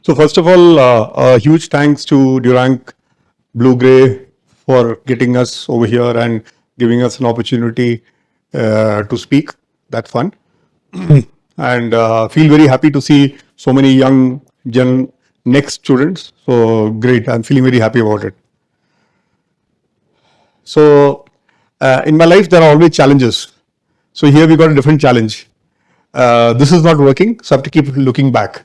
So first of all, a huge thanks to Durank Blue Gray for getting us over here and giving us an opportunity to speak. That's fun. And feel very happy to see so many young Gen Next students. So great. I'm feeling very happy about it. So in my life, there are always challenges. So here we got a different challenge. This is not working, so I have to keep looking back.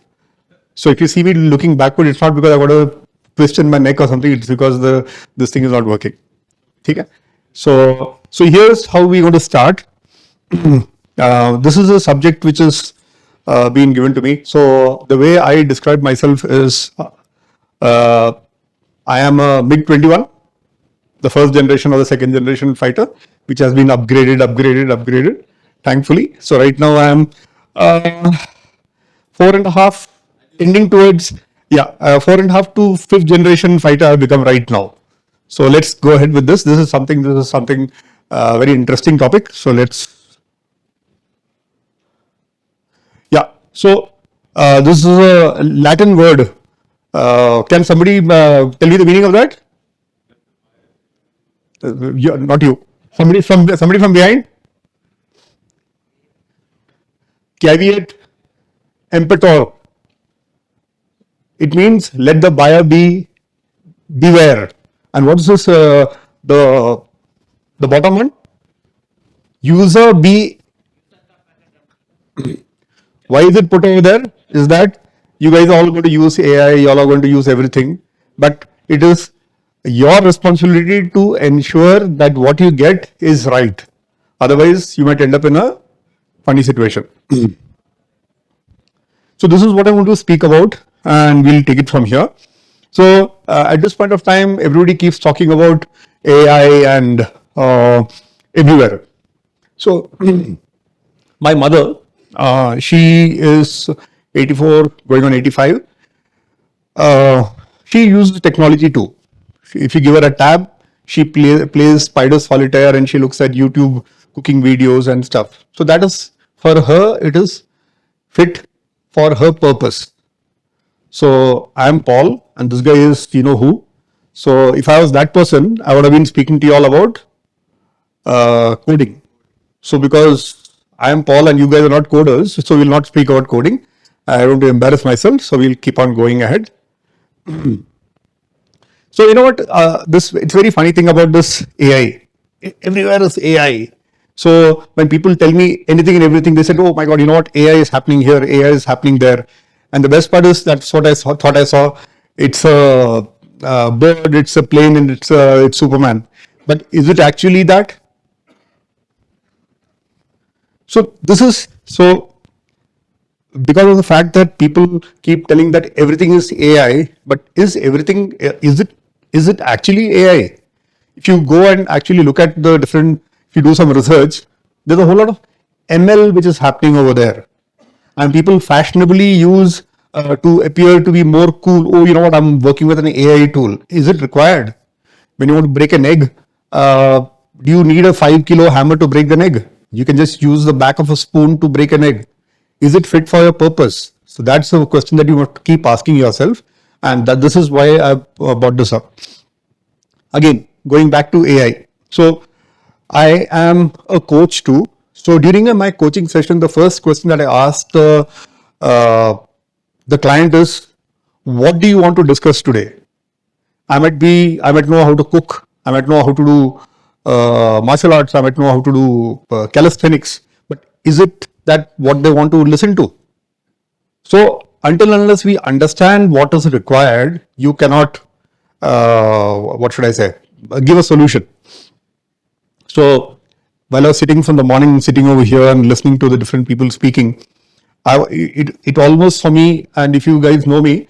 So if you see me looking backward, it's not because I got a twist in my neck or something. It's because this thing is not working. Okay? So here's how we're going to start. This is a subject which is being given to me. So the way I describe myself is I am a MiG-21, the first generation or the second generation fighter, which has been upgraded, thankfully. So right now I am 4.5, tending towards, 4.5 to 5th generation fighter I've become right now. So let's go ahead with this. This is something very interesting topic. So let's, So this is a Latin word. Can somebody tell me the meaning of that? Not you. Somebody from behind. Caveat emptor. It means let the buyer beware. And what is this? The bottom one. User be. Why is it put over there? Is that you guys are all going to use AI, you all are going to use everything, but it is your responsibility to ensure that what you get is right. Otherwise, you might end up in a funny situation. So this is what I want to speak about, and we'll take it from here. So at this point of time, everybody keeps talking about AI and everywhere. So my mother, she is 84, going on 85. She uses technology too. If you give her a tab, she plays Spider Solitaire and she looks at YouTube cooking videos and stuff. So that is, for her, it is fit for her purpose. So I am Paul and this guy is you know who. So if I was that person, I would have been speaking to you all about coding. So because I am Paul and you guys are not coders, so we'll not speak about coding. I don't want to embarrass myself, so we'll keep on going ahead. So you know what, it's very funny thing about this AI. Everywhere is AI. So when people tell me anything and everything, they said, oh my God, you know what, AI is happening here, AI is happening there. And the best part is that's what I thought I saw. It's a bird, it's a plane, and it's Superman. But is it actually that? So this is, because of the fact that people keep telling that everything is AI, but is it actually AI? If you go and actually look at the different, if you do some research, there's a whole lot of ML which is happening over there. And people fashionably use to appear to be more cool. Oh, you know what, I'm working with an AI tool. Is it required? When you want to break an egg, do you need a 5 kilo hammer to break the egg? You can just use the back of a spoon to break an egg. Is it fit for your purpose? So that's a question that you have to keep asking yourself. And this is why I brought this up. Again, going back to AI. So I am a coach too. So during my coaching session, the first question that I asked the client is, what do you want to discuss today? I might know how to cook. I might know how to do martial arts. I might know how to do calisthenics. But is it that what they want to listen to? So until unless we understand what is required, you cannot, give a solution. So while I was sitting over here and listening to the different people speaking, it almost for me, and if you guys know me,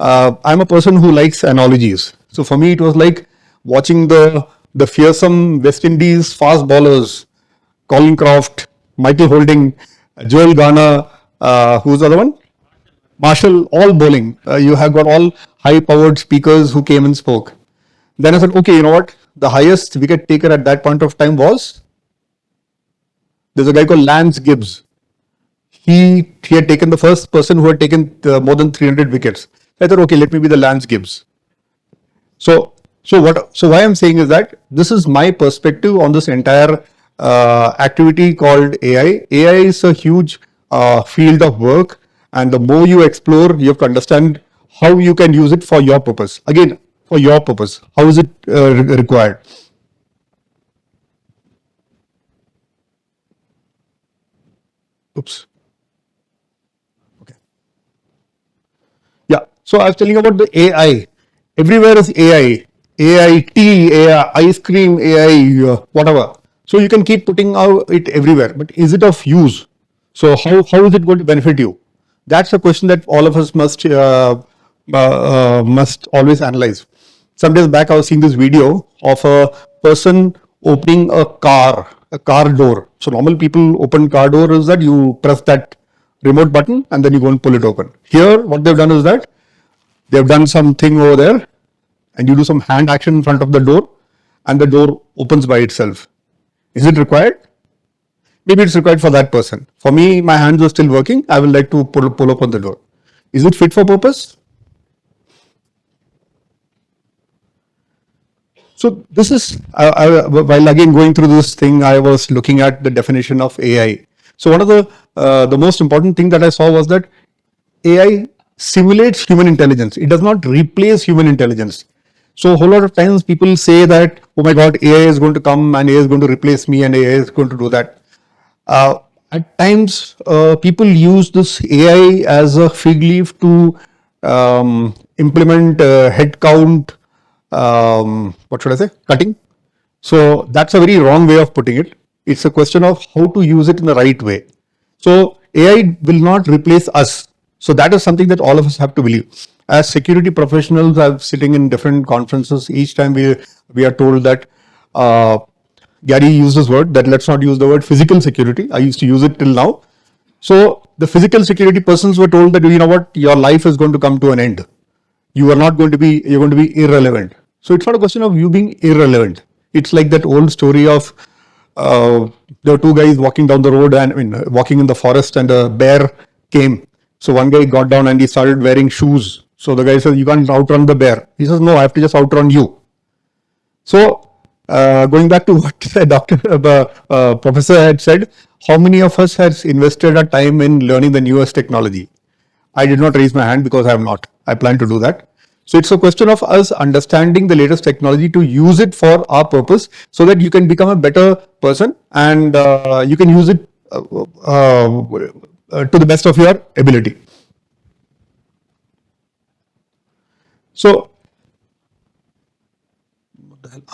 I'm a person who likes analogies. So for me, it was like watching the fearsome West Indies fast bowlers, Colin Croft, Michael Holding, Joel Garner, who's the other one? Marshall, all bowling. You have got all high-powered speakers who came and spoke. Then I said, okay, you know what? The highest wicket taker at that point of time was, there's a guy called Lance Gibbs. He had taken the first person who had taken more than 300 wickets. I thought, okay, let me be the Lance Gibbs. So why I'm saying is that this is my perspective on this entire activity called AI. AI is a huge field of work, and the more you explore, you have to understand how you can use it for your purpose. Again, for your purpose, how is it required? Oops. Okay. Yeah. So I was telling about the AI. Everywhere is AI. AI tea, AI ice cream, AI whatever. So you can keep putting out it everywhere. But is it of use? So how is it going to benefit you? That's a question that all of us must always analyze. Some days back, I was seeing this video of a person opening a car door. So normal people open car door is that you press that remote button and then you go and pull it open. Here, what they've done is that they've done something over there and you do some hand action in front of the door and the door opens by itself. Is it required? Maybe it's required for that person. For me, my hands are still working. I will like to pull open the door. Is it fit for purpose? So this is, while again going through this thing, I was looking at the definition of AI. So one of the most important thing that I saw was that AI simulates human intelligence. It does not replace human intelligence. So a whole lot of times people say that, oh my God, AI is going to come and AI is going to replace me and AI is going to do that. At times, people use this AI as a fig leaf to implement head count, what should I say, cutting. So that's a very wrong way of putting it. It's a question of how to use it in the right way. So AI will not replace us. So that is something that all of us have to believe. As security professionals, I'm sitting in different conferences. Each time we are told that Gary used this word, that let's not use the word physical security. I used to use it till now. So the physical security persons were told that, you know what, your life is going to come to an end. You are not going to be, you're going to be irrelevant. So it's not a question of you being irrelevant. It's like that old story of there were two guys walking down the road and walking in the forest and a bear came. So one guy got down and he started wearing shoes. So the guy says, you can't outrun the bear. He says, no, I have to just outrun you. So going back to what the professor had said, how many of us has invested our time in learning the newest technology? I did not raise my hand because I have not. I plan to do that. So it's a question of us understanding the latest technology to use it for our purpose so that you can become a better person and you can use it to the best of your ability. So,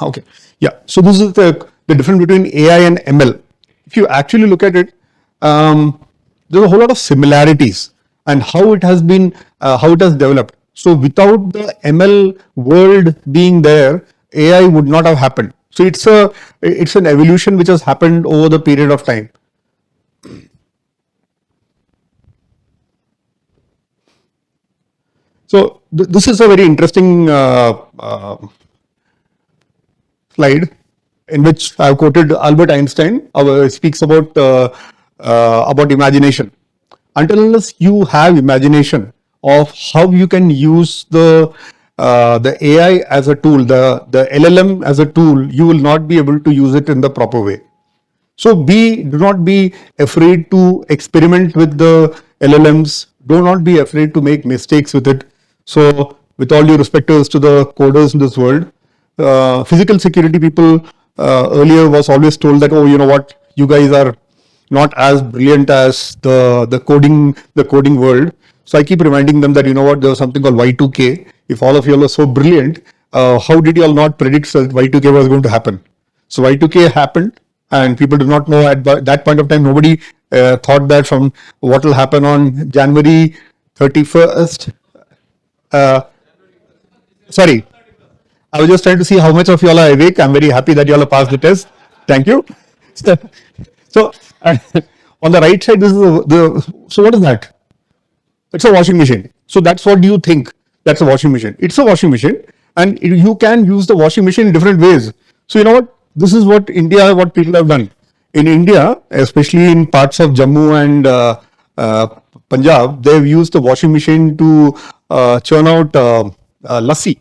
okay. Yeah. So this is the difference between AI and ML. If you actually look at it, there's a whole lot of similarities and how it has been, how it has developed. So without the ML world being there, AI would not have happened. So it's an evolution which has happened over the period of time. So this is a very interesting slide in which I have quoted Albert Einstein. Speaks about imagination. Until unless you have imagination of how you can use the AI as a tool, the LLM as a tool, you will not be able to use it in the proper way. So do not be afraid to experiment with the LLMs. Do not be afraid to make mistakes with it. So with all due respect to the coders in this world, physical security people earlier was always told that, oh, you know what, you guys are not as brilliant as the coding world. So I keep reminding them that, you know what, there was something called Y2K. If all of you all are so brilliant, how did you all not predict that Y2K was going to happen? So Y2K happened, and people do not know at that point of time. Nobody thought that from what will happen on January 31st. Sorry, I was just trying to see how much of you all are awake. I'm very happy that you all have passed the test. Thank you. So on the right side, this is so what is that? It's a washing machine. So that's what do you think? That's a washing machine. It's a washing machine, and you can use the washing machine in different ways. So you know what? This is what people have done. In India, especially in parts of Jammu and Punjab, they've used the washing machine to churn out lassi.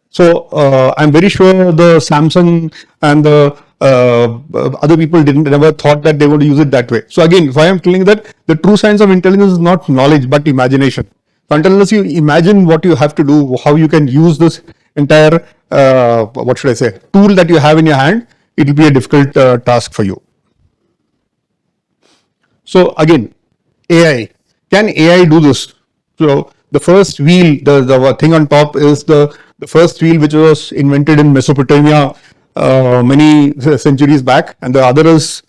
So I'm very sure the Samsung and the other people never thought that they would use it that way. So again, why I'm telling that the true science of intelligence is not knowledge but imagination. So unless you imagine what you have to do, how you can use this entire what should I say tool that you have in your hand, it will be a difficult task for you. So again, AI. Can AI do this? So the first wheel, the thing on top is the first wheel which was invented in Mesopotamia many centuries back, and the other is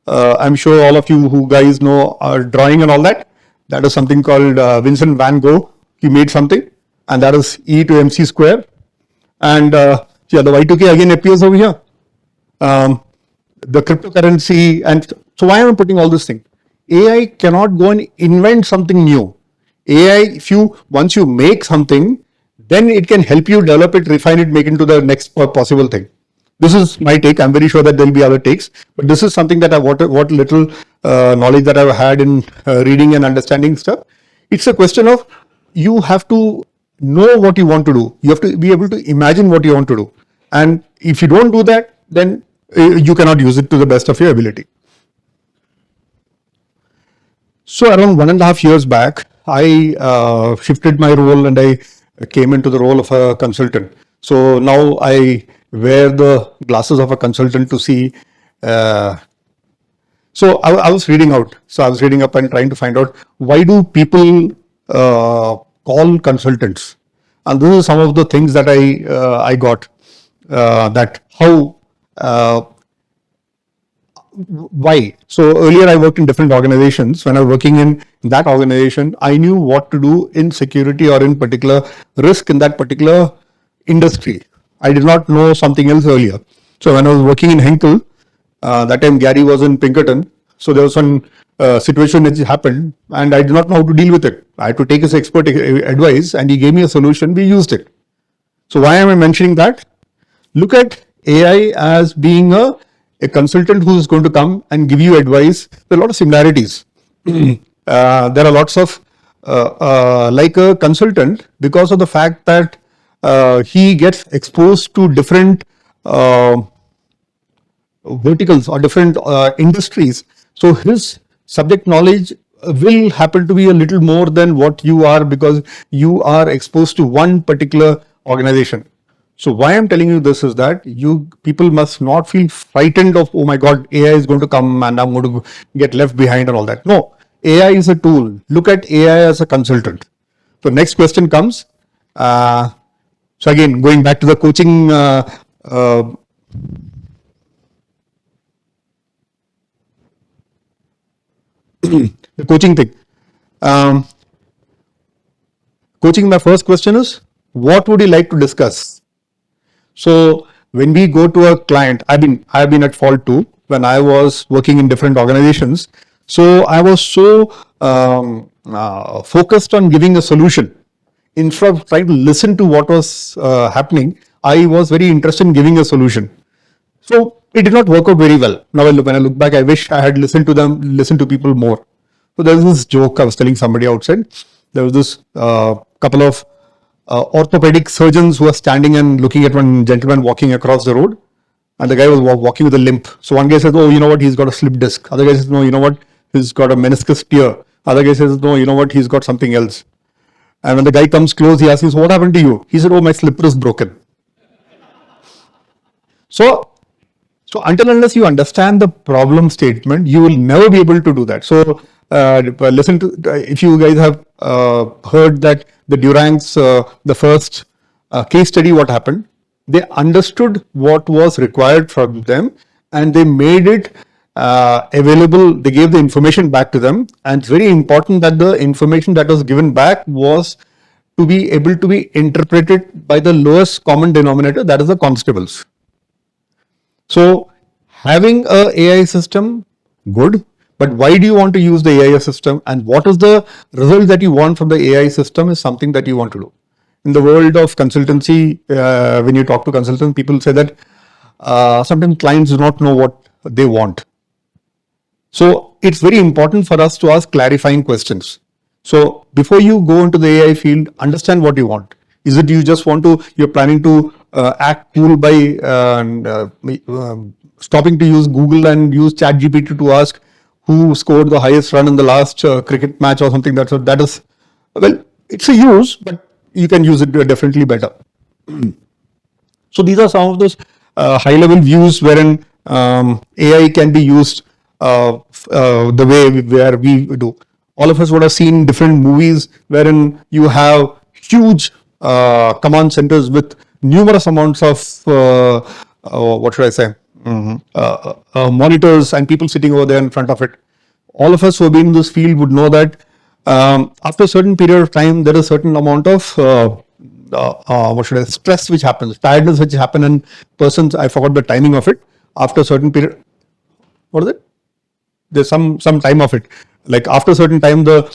I'm sure all of you who guys know drawing and all that. That is something called Vincent van Gogh. He made something, and that is E to MC square. And yeah, the Y2K again appears over here. The cryptocurrency, and so why am I putting all this thing? AI cannot go and invent something new. AI, if you once you make something, then it can help you develop it, refine it, make it into the next possible thing. This is my take. I'm very sure that there will be other takes, but this is something that what little knowledge that I've had in reading and understanding stuff. It's a question of you have to know what you want to do. You have to be able to imagine what you want to do, and if you don't do that, then you cannot use it to the best of your ability. So around 1.5 years back, I shifted my role and I came into the role of a consultant. So now I wear the glasses of a consultant to see. So I was reading out. So I was reading up and trying to find out why do people call consultants, and this is some of the things that I got that how. Why? So earlier I worked in different organizations. When I was working in that organization, I knew what to do in security or in particular risk in that particular industry. I did not know something else earlier. So when I was working in Henkel, that time Gary was in Pinkerton. So there was one situation that happened and I did not know how to deal with it. I had to take his expert advice and he gave me a solution. We used it. So why am I mentioning that? Look at AI as being a consultant who is going to come and give you advice. There are a lot of similarities. There are lots of like a consultant, because of the fact that he gets exposed to different verticals or different industries. So his subject knowledge will happen to be a little more than what you are, because you are exposed to one particular organization. So why I'm telling you this is that you people must not feel frightened of, oh my God, AI is going to come and I'm going to get left behind and all that. No, AI is a tool. Look at AI as a consultant. So next question comes. So again, going back to the coaching, the coaching thing. Coaching, my first question is, what would you like to discuss? So when we go to a client, I've been at fault too when I was working in different organizations. So I was so focused on giving a solution instead of trying to listen to what was happening. I was very interested in giving a solution. So it did not work out very well. Now when I look back, I wish I had listened to people more. So there was this joke I was telling somebody outside. There was this couple of orthopedic surgeons who were standing and looking at one gentleman walking across the road, and the guy was walking with a limp. So one guy says, oh, you know what, he's got a slip disc. Other guy says, no, you know what, he's got a meniscus tear. Other guy says, no, you know what, he's got something else. And when the guy comes close, he asks, what happened to you? He said, oh, my slipper is broken. So until unless you understand the problem statement, you will never be able to do that. So listen to, if you guys have heard that the Durang's, the first case study, what happened, they understood what was required from them and they made it available. They gave the information back to them, and it's very important that the information that was given back was to be able to be interpreted by the lowest common denominator, that is the constables. So having a AI system, good, but why do you want to use the AI system, and what is the result that you want from the AI system is something that you want to do. In the world of consultancy, when you talk to consultants, people say that sometimes clients do not know what they want. So it's very important for us to ask clarifying questions. So before you go into the AI field, understand what you want. Is it you just want to, you're planning to act cool by stopping to use Google and use ChatGPT to ask who scored the highest run in the last cricket match or something? That is, well, it's a use, but you can use it definitely better. So these are some of those high-level views wherein AI can be used the way where we do. All of us would have seen different movies wherein you have huge command centers with numerous amounts of what should I say, monitors and people sitting over there in front of it. All of us who have been in this field would know that after a certain period of time, there is a certain amount of what should I say, stress which happens, tiredness which happen in persons. I forgot the timing of it. After a certain period, what is it? There's some time of it. Like after a certain time, the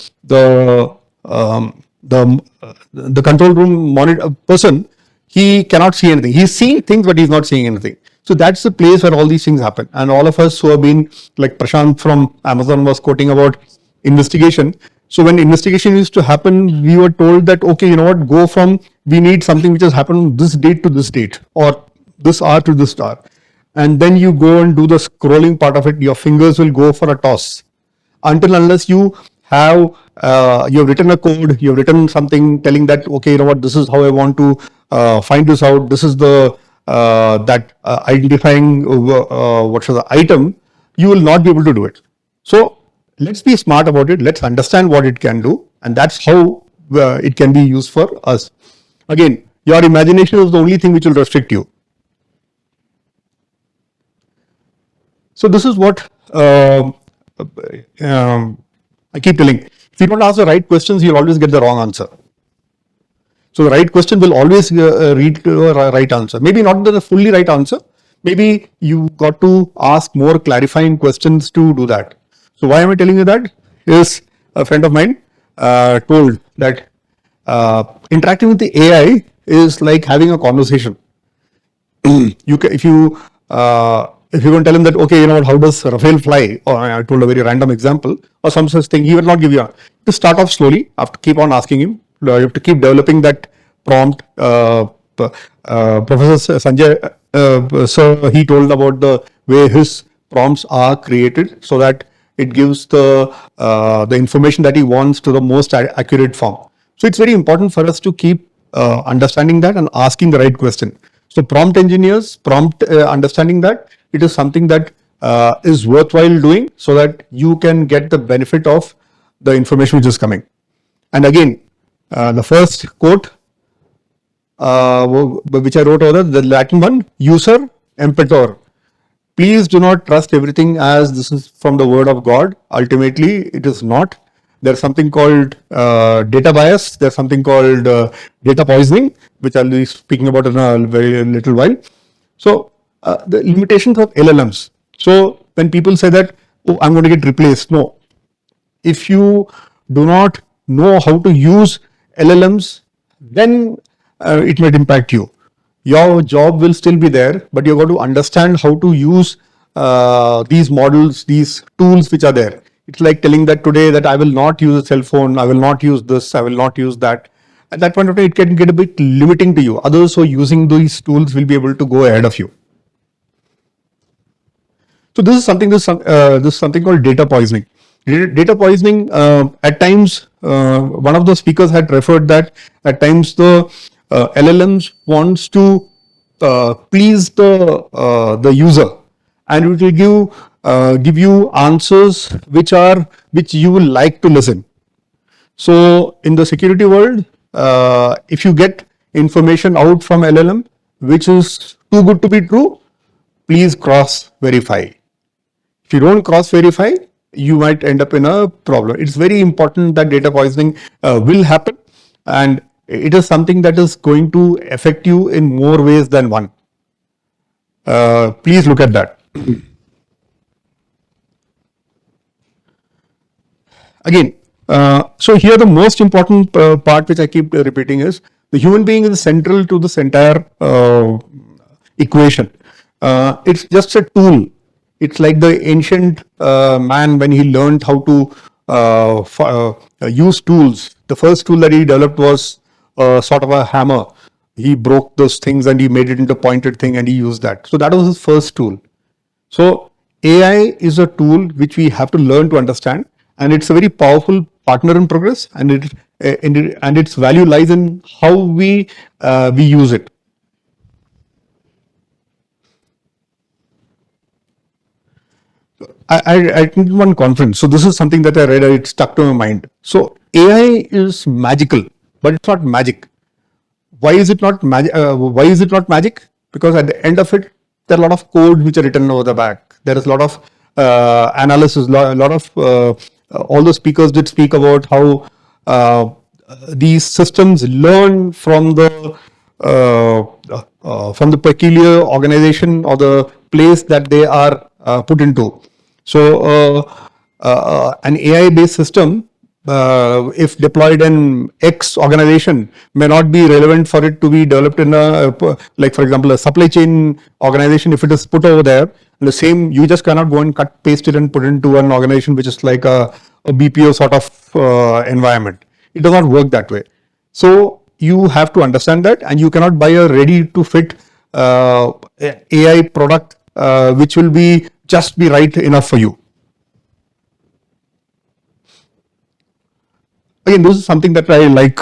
control room monitor person, he cannot see anything. He's seeing things, but he's not seeing anything. So that's the place where all these things happen. And all of us who have been, like Prashant from Amazon was quoting about investigation. So when investigation used to happen, we were told that, okay, you know what, go from, we need something which has happened this date to this date, or this hour to this hour. And then you go and do the scrolling part of it, your fingers will go for a toss. Until unless you have you've written a code, you've written something telling that, okay, you know what, this is how I want to find this out, this is the identifying what should the item, you will not be able to do it. So let's be smart about it, let's understand what it can do, and that's how it can be used for us. Again, your imagination is the only thing which will restrict you. So this is what I keep telling. If you don't ask the right questions, you'll always get the wrong answer. So the right question will always lead to a right answer. Maybe not the fully right answer. Maybe you got to ask more clarifying questions to do that. So why am I telling you that? Is a friend of mine told that interacting with the AI is like having a conversation. If you going to tell him that, okay, you know what, how does Rafael fly? Or I told a very random example or some such thing, he will not give you. To start off slowly, you have to keep on asking him. You have to keep developing that prompt. Professor Sanjay, so he told about the way his prompts are created so that it gives the information that he wants to the most accurate form. So it's very important for us to keep understanding that and asking the right question. So prompt engineers, understanding that it is something that is worthwhile doing so that you can get the benefit of the information which is coming. And again, the first quote which I wrote over the Latin one, user impetor. Please do not trust everything as this is from the word of God. Ultimately, it is not. There's something called data bias. There's something called data poisoning, which I'll be speaking about in a very little while. So the limitations of LLMs. So when people say that, oh, I'm going to get replaced. No. If you do not know how to use LLMs, then it might impact you. Your job will still be there, but you've got to understand how to use these models, these tools which are there. It's like telling that today that I will not use a cell phone, I will not use this, I will not use that. At that point of time, it can get a bit limiting to you. Others who are using these tools will be able to go ahead of you. So this is something called data poisoning. Data poisoning, at times, one of the speakers had referred that at times the LLMs wants to please the user, and it will give you answers which you will like to listen. So in the security world, if you get information out from LLM which is too good to be true, please cross verify. If you don't cross verify, you might end up in a problem. It's very important that data poisoning will happen, and it is something that is going to affect you in more ways than one. Please look at that. Again, so here the most important part which I keep repeating is the human being is central to this entire equation. It's just a tool. It's like the ancient man when he learned how to use tools. The first tool that he developed was sort of a hammer. He broke those things and he made it into a pointed thing and he used that. So that was his first tool. So AI is a tool which we have to learn to understand, and it's a very powerful partner in progress, and its value lies in how we use it. I attended one conference. So this is something that I read and it stuck to my mind. So AI is magical, but it's not magic. Why is it not magic? Why is it not magic? Because at the end of it, there are a lot of code which are written over the back. There is a lot of analysis, a lot of all the speakers did speak about how these systems learn from the peculiar organization or the place that they are put into. So an AI-based system, if deployed in X organization, may not be relevant for it to be developed in like for example, a supply chain organization. If it is put over there, the same, you just cannot go and cut, paste it and put it into an organization which is like a BPO sort of environment. It does not work that way. So you have to understand that, and you cannot buy a ready to fit AI product which will be just be right enough for you. Again, this is something that I like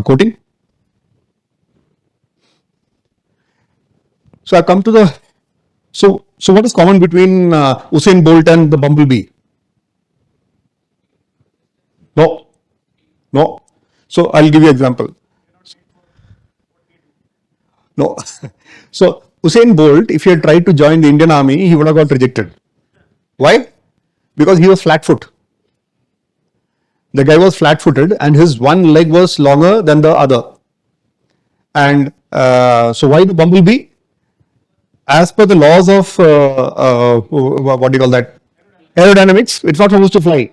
quoting. So I come to the, so what is common between Usain Bolt and the bumblebee? No. So I'll give you an example. No. So Usain Bolt, if he had tried to join the Indian Army, he would have got rejected. Why? Because he was flat-foot. The guy was flat-footed and his one leg was longer than the other. And so why the bumblebee? As per the laws of what do you call that? Aerodynamics, it's not supposed to fly.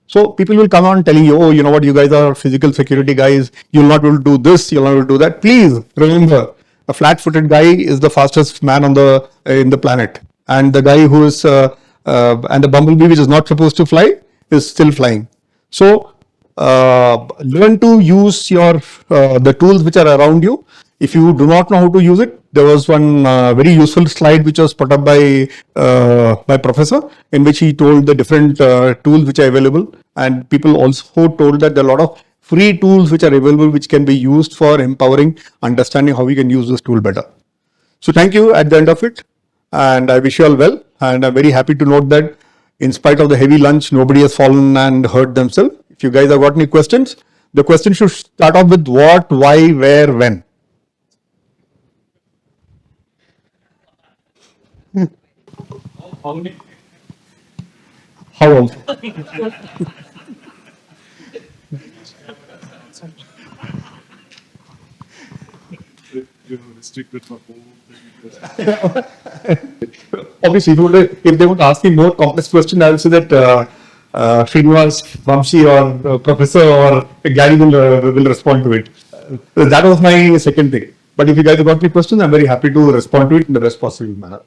So people will come on telling you, oh, you know what, you guys are physical security guys, you'll not be able to do this, you'll not be able to do that. Please remember, a flat-footed guy is the fastest man on the in the planet, and the guy who is and the bumblebee, which is not supposed to fly, is still flying. So learn to use your the tools which are around you. If you do not know how to use it, there was one very useful slide which was put up by Professor, in which he told the different tools which are available, and people also told that there are a lot of free tools which are available which can be used for empowering understanding how we can use this tool better. So thank you at the end of it, and I wish you all well, and I'm very happy to note that in spite of the heavy lunch, nobody has fallen and hurt themselves. If you guys have got any questions, the question should start off with what, why, where, when. How old? Obviously, if they would ask me more complex question, I will say that Srinivas, Vamshi, or Professor or Gary will respond to it. That was my second thing. But if you guys have got any questions, I'm very happy to respond to it in the best possible manner.